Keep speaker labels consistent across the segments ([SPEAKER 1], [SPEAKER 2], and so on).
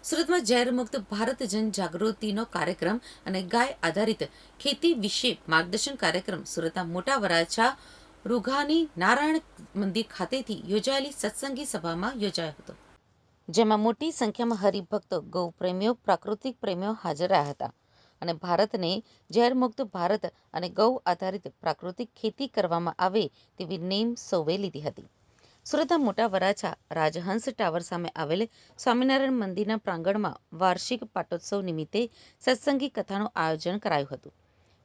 [SPEAKER 1] સુરતમાં ઝેર મુક્ત ભારત જન જાગૃતિનો કાર્યક્રમ અને ગાય આધારિત ખેતી વિશે માર્ગદર્શન કાર્યક્રમ સુરતના મોટા વરાછા રૂઘાની નારાયણ મંદિર ખાતેથી યોજાયેલી સત્સંગી સભામાં યોજાયો હતો, જેમાં મોટી સંખ્યામાં હરિભક્તો, ગૌ પ્રેમીઓ, પ્રાકૃતિક પ્રેમીઓ હાજર રહ્યા હતા અને ભારતને ઝેર મુક્ત ભારત અને ગૌ આધારિત પ્રાકૃતિક ખેતી કરવામાં આવે તેવી નેમ સૌએ લીધી હતી. સુરતના મોટા વરાછા રાજહંસ ટાવર સામે આવેલ સ્વામિનારાયણ મંદિરના પ્રાંગણમાં વાર્ષિક પાટોત્સવ નિમિત્તે સત્સંગી કથાનું આયોજન કરાયું હતું,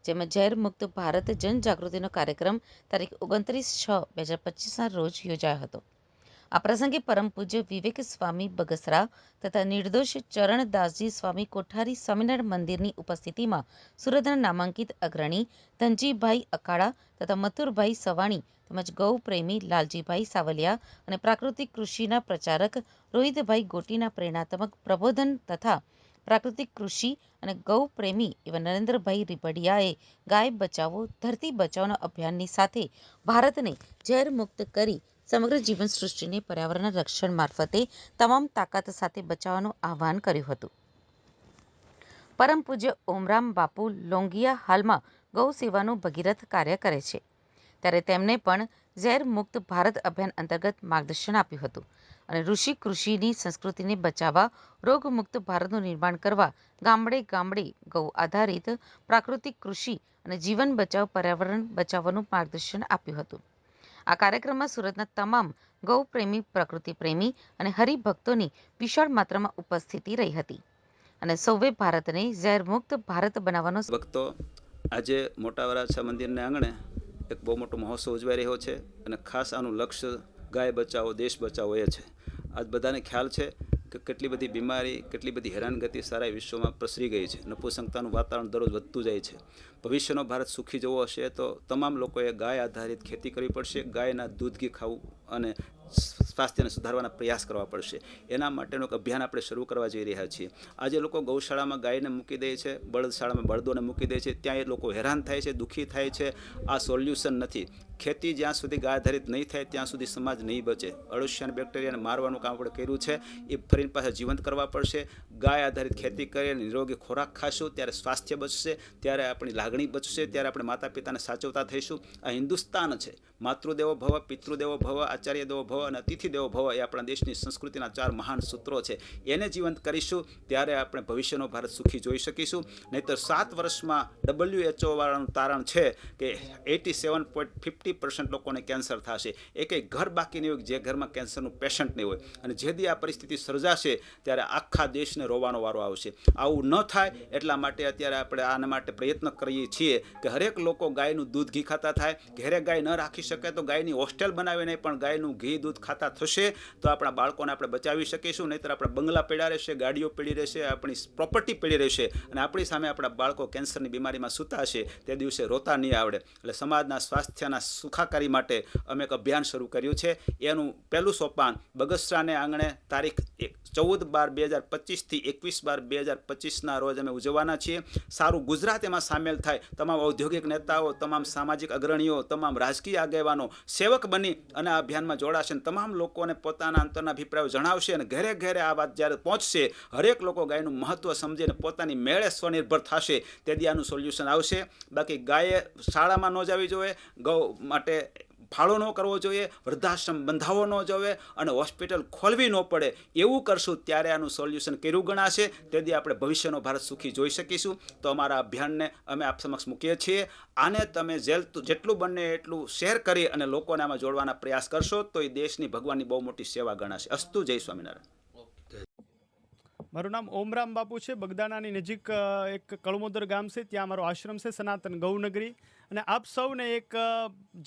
[SPEAKER 1] જેમાં ઝેર મુક્ત ભારત જનજાગૃતિનો કાર્યક્રમ તારીખ 29/6/2025ના રોજ યોજાયો હતો. આ પ્રસંગે પરમ પૂજ્ય વિવેક સ્વામી બગસરા તથા નિર્દોષ ચરણદાસજી સ્વામી કોઠારી સ્વામિનારાયણ મંદિરની ઉપસ્થિતિમાં સુરતના નામાંકિત અગ્રણી ધનજીભાઈ અકાળા તથા મથુરભાઈ સવાણી તેમજ ગૌ પ્રેમી લાલજીભાઈ સાવલિયા અને પ્રાકૃતિક કૃષિના પ્રચારક રોહિતભાઈ ગોટીના પ્રેરણાત્મક પ્રબોધન તથા પ્રાકૃતિક કૃષિ અને ગૌ પ્રેમી એવા નરેન્દ્રભાઈ રીપડિયાએ ગાય બચાવો ધરતી બચાવોના અભિયાનની સાથે ભારતને ઝેર મુક્ત કરી સમગ્ર જીવન સૃષ્ટિને પર્યાવરણના રક્ષણ મારફતે તમામ તાકાત સાથે બચાવવાનું આહ્વાન કર્યું હતું. પરમ પૂજ્ય ઓમરામ બાપુ લોંગિયા હાલમાં ગૌ સેવાનું ભગીરથ કાર્ય કરે છે, ત્યારે તેમને પણ ઝેર મુક્ત ભારત અભિયાન અંતર્ગત માર્ગદર્શન આપ્યું હતું અને ઋષિ કૃષિની સંસ્કૃતિને બચાવવા, રોગમુક્ત ભારતનું નિર્માણ કરવા ગામડે ગામડે ગૌ આધારિત પ્રાકૃતિક કૃષિ અને જીવન બચાવ પર્યાવરણ બચાવવાનું માર્ગદર્શન આપ્યું હતું. આ કાર્યક્રમમાં સુરતના તમામ ગૌ પ્રેમી, પ્રકૃતિ પ્રેમી અને હરિભક્તોની વિશાળ માત્રામાં ઉપસ્થિતિ રહી હતી અને સૌએ ભારતને ઝેર મુક્ત ભારત બનાવવાનો
[SPEAKER 2] ભક્તો આજે મોટા વરાછા મંદિરને આંગણે એક બહુ મોટો મહોત્સવ ઉજવાઈ રહ્યો છે અને ખાસ આનું લક્ષ્ય ગાય બચાવો દેશ બચાવો એ છે. આજ બધાને ખ્યાલ છે કે કેટલી બધી બીમારી, કેટલી બધી હેરાનગતિ સારા વિશ્વમાં પ્રસરી ગઈ છે. નપુંસકતાનું વાતાવરણ દરરોજ વધતું જાય છે. ભવિષ્યનો ભારત સુખી જવો હશે તો તમામ લોકોએ ગાય આધારિત ખેતી કરવી પડશે, ગાયના દૂધ ઘી ખાવું અને સ્વાસ્થ્યને સુધારવાના પ્રયાસ કરવા પડશે. એના માટેનું એક અભિયાન આપણે શરૂ કરવા જઈ રહ્યા છીએ. આજે લોકો ગૌશાળામાં ગાયને મૂકી દે છે, બળદશાળામાં બળદોને મૂકી દે છે, ત્યાં એ લોકો હેરાન થાય છે, દુઃખી થાય છે. આ સોલ્યુશન નથી. ખેતી જ્યાં સુધી ગાય આધારિત નહીં થાય ત્યાં સુધી સમાજ નહીં બચે. અળસિયા બેક્ટેરિયાને મારવાનું કામ આપણે કર્યું છે, એ ફરીને પાછા જીવંત કરવા પડશે. ગાય આધારિત ખેતી કરી અને નિરોગી ખોરાક ખાશું ત્યારે સ્વાસ્થ્ય બચશે, ત્યારે આપણી લાગણી બચશે, ત્યારે આપણે માતા પિતાને સાચવતા થઈશું. આ હિન્દુસ્તાન છે. માતૃદેવો ભવ, પિતૃદેવો ભવ, આચાર્ય દેવો ભવ અને અતિથિ દેવો ભવ એ આપણા દેશની સંસ્કૃતિના 4 મહાન સૂત્રો છે. એને જીવંત કરીશું ત્યારે આપણે ભવિષ્યનો ભારત સુખી જોઈ શકીશું. નહીંતર 7 વર્ષમાં WHO વાળાનું તારણ છે કે 87.50% લોકોને કેન્સર થશે. એક ઘર બાકી નહીં હોય જે ઘરમાં કેન્સરનું પેશન્ટ નહીં હોય. અને જેથી આ પરિસ્થિતિ સર્જાશે ત્યારે આખા દેશને રોવાનો વારો આવશે. આવું ન થાય એટલા માટે અત્યારે આપણે આના માટે પ્રયત્ન કરીએ છીએ કે હરેક લોકો ગાયનું દૂધ ઘી ખાતા થાય. ઘરે ગાય ન રાખી શકે તો ગાયની હોસ્ટેલ બનાવીને પણ ગાયનું ઘી દૂધ ખાતા થશે તો આપણા બાળકોને આપણે બચાવી શકીશું. નહીંતર આપણા બંગલા પડ્યા રહેશે, ગાડીઓ પડી રહેશે, આપણી પ્રોપર્ટી પડી રહેશે અને આપણી સામે આપણા બાળકો કેન્સરની બીમારીમાં સૂતા હશે તે દિવસે રોતા નહીં આવડે. એટલે સમાજના સ્વાસ્થ્યના સુખાકારી માટે અમે એક અભિયાન શરૂ કર્યું છે. એનું પહેલું સોપાન બગસરાને આંગણે તારીખ 14/12/2025 થી 21/12/2025ના રોજ અમે ઉજવવાના છીએ. સારું ગુજરાત એમાં સામેલ થાય. તમામ ઔદ્યોગિક નેતાઓ, તમામ સામાજિક અગ્રણીઓ, તમામ રાજકીય આગેવાનો સેવક બની અને આ અભિયાનમાં જોડાશે અને તમામ લોકોને પોતાના અંતરના અભિપ્રાયો જણાવશે અને ઘરે ઘરે આ વાત જ્યારે પહોંચશે, હરેક લોકો ગાયનું મહત્ત્વ સમજીને પોતાની મેળે સ્વનિર્ભર થશે તેથી આનું સોલ્યુશન આવશે. બાકી ગાયે શાળામાં ન જવી જોઈએ, ગૌ માટે ફાળો ન કરવો જોઈએ, વૃદ્ધાશ્રમ બંધાવો ન જોઈએ અને હોસ્પિટલ ખોલવી ન પડે. એવું કરશું ત્યારે આનું સોલ્યુશન કર્યું ગણાશે. તેથી આપણે ભવિષ્યનો ભારત સુખી જોઈ શકીશું. તો અમારા અભિયાનને અમે આપ સમક્ષ મૂકીએ છીએ. આને તમે જેટલું બને એટલું શેર કરી અને લોકોને આમાં જોડવાના પ્રયાસ કરશો તો એ દેશની ભગવાનની બહુ મોટી સેવા ગણાશે. અસ્તુ. જય સ્વામિનારાયણ.
[SPEAKER 3] મારું નામ ઓમરામ બાપુ છે. બગદાણાની નજીક એક કળમોદર ગામ છે, ત્યાં મારો આશ્રમ છે સનાતન ગૌનગરી. અને આપ સૌને એક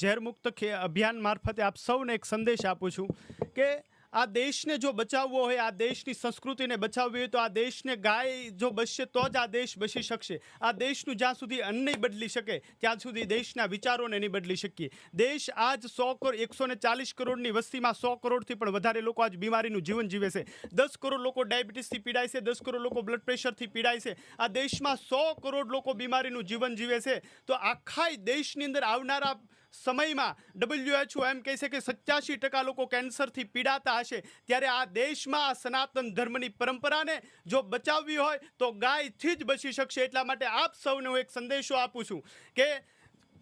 [SPEAKER 3] ઝેરમુક્ત અભિયાન મારફતે આપ સૌને એક સંદેશ આપું છું કે આ દેશને જો બચાવવો હોય, આ દેશની સંસ્કૃતિને બચાવવી હોય તો આ દેશને ગાય જો બચશે તો જ આ દેશ બચી શકશે. આ દેશનું જ્યાં સુધી અન્ન નહીં બદલી શકે ત્યાં સુધી દેશના વિચારોને નહીં બદલી શકીએ. દેશ આજ 140 કરોડની વસ્તીમાં 100 કરોડથી પણ વધારે લોકો આજ બીમારીનું જીવન જીવે છે. 10 કરોડ લોકો ડાયાબિટીસથી પીડાય છે, 10 કરોડ લોકો બ્લડ પ્રેશરથી પીડાય છે. આ દેશમાં 100 કરોડ લોકો બીમારીનું જીવન જીવે છે. તો આખા દેશની અંદર આવનારા સમયમાં WHO એમ કહે છે કે 87% લોકો કેન્સરથી પીડાતા હશે, ત્યારે આ દેશમાં આ સનાતન ધર્મની પરંપરાને જો બચાવવી હોય તો ગાયથી જ બચી શકશે. એટલા માટે આપ સૌને હું એક સંદેશો આપું છું કે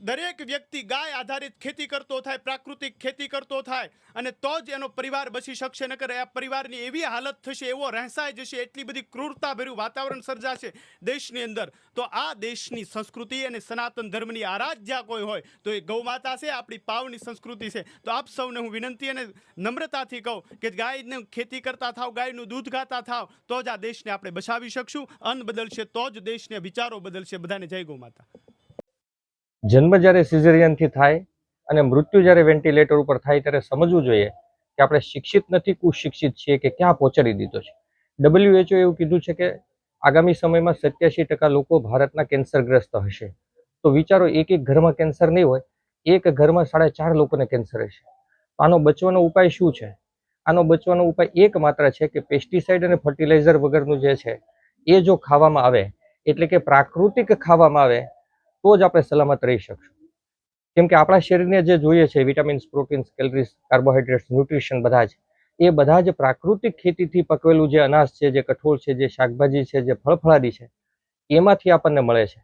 [SPEAKER 3] દરેક વ્યક્તિ ગાય આધારિત ખેતી કરતો થાય, પ્રાકૃતિક ખેતી કરતો થાય, અને તો જ એનો પરિવાર બચી શકશે. નકર આ પરિવારની એવી હાલત થશે, એવો રહેસાઈ જશે, એટલી બધી ક્રૂરતાભર્યું વાતાવરણ સર્જાશે દેશની અંદર. તો આ દેશની સંસ્કૃતિ અને સનાતન ધર્મની આરાધ્યા કોઈ હોય તો એ ગૌ માતા છે, આપણી પાવની સંસ્કૃતિ છે. તો આપ સૌને હું વિનંતી અને નમ્રતાથી કહું કે ગાયને ખેતી કરતા થાવ, ગાયનું દૂધ ગાતા થાવ, તો જ આ દેશને આપણે બચાવી શકશું. અન્ન બદલશે તો જ દેશને વિચારો બદલશે. બધાને જય ગૌ માતા.
[SPEAKER 4] જન્મ જ્યારે સિઝેરિયનથી થાય અને મૃત્યુ જ્યારે વેન્ટિલેટર ઉપર થાય ત્યારે સમજવું જોઈએ કે આપણે શિક્ષિત નથી, કુશિક્ષિત છીએ કે ક્યાં પહોંચાડી દીધો છે. WHO એવું કીધું છે કે આગામી સમયમાં 87% લોકો ભારતના કેન્સરગ્રસ્ત હશે. તો વિચારો, એક ઘરમાં કેન્સર નહીં હોય, એક ઘરમાં 4.5 લોકોને કેન્સર હશે. આનો બચવાનો ઉપાય શું છે? આનો બચવાનો ઉપાય એકમાત્ર છે કે પેસ્ટિસાઇડ અને ફર્ટિલાઇઝર વગરનું જે છે એ જો ખાવામાં આવે, એટલે કે પ્રાકૃતિક ખાવામાં આવે, તો જ આપણે સલામત રહી શકશું. કેમ કે આપણા શરીરને જે જોઈએ છે vitamins, proteins, calories, carbohydrates, nutrition બધા જ પ્રાકૃતિક ખેતીથી પકવેલું જે અનાજ છે, જે કઠોળ છે, જે શાકભાજી છે, જે ફળફળાદી છે, એમાંથી આપણને મળે છે.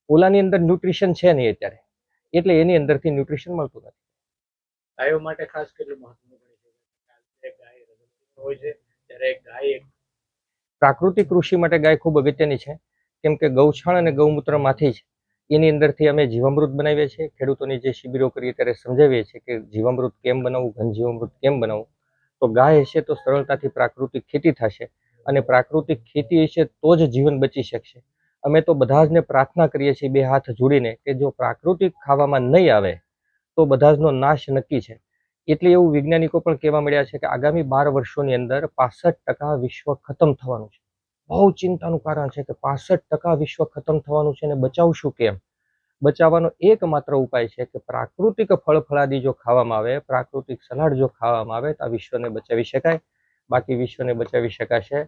[SPEAKER 4] ઓલાની અંદર ન્યુટ્રિશન છે નહીં અત્યારે, એટલે એની અંદરથી ન્યુટ્રિશન મળતું નથી.
[SPEAKER 5] ગાયો માટે ખાસ કેટલું મહત્વનું ગણી શકાય? ગાય રજત હોય છે ત્યારે ગાય
[SPEAKER 4] પ્રાકૃતિક કૃષિ માટે ગાય ખૂબ અગત્યની છે. કેમ કે ગૌછાણ અને ગૌમૂત્રમાંથી જ એની અંદરથી અમે જીવામૃત બનાવીએ છીએ. ખેડૂતોની જે શિબિરો કરીએ ત્યારે સમજાવીએ છીએ કે જીવામૃત કેમ બનાવવું, ઘન જીવામૃત કેમ બનાવવું. તો ગાય હશે તો સરળતાથી પ્રાકૃતિક ખેતી થશે, અને પ્રાકૃતિક ખેતી હશે તો જ જીવન બચી શકશે. અમે તો બધા જને પ્રાર્થના કરીએ છીએ બે હાથ જોડીને કે જો પ્રાકૃતિક ખાવામાં નહીં આવે તો બધા જનો નાશ નક્કી છે. એટલે એવું વૈજ્ઞાનિકો પણ કહેવા મળ્યા છે કે આગામી 12 વર્ષોની અંદર 65% વિશ્વ ખતમ થવાનું છે. બહુ ચિંતાનું કારણ છે કે 65% વિશ્વ ખતમ થવાનું છે, અને બચાવશું કેમ? બચાવવાનો એકમાત્ર ઉપાય છે કે પ્રાકૃતિક ફળફળાદી જો ખાવામાં આવે, પ્રાકૃતિક સલાડ જો ખાવામાં આવે તો આ વિશ્વને બચાવી શકાય. બાકી વિશ્વને બચાવી શકાશે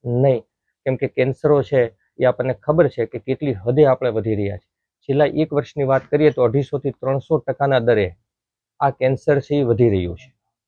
[SPEAKER 4] નહીં. કેમ કે કેન્સરો છે એ આપણને ખબર છે કે કેટલી હદે આપણે વધી રહ્યા છે. છેલ્લા 1 વર્ષની વાત કરીએ તો 250 થી 300% દરે આ કેન્સર છે એ વધી રહ્યું છે.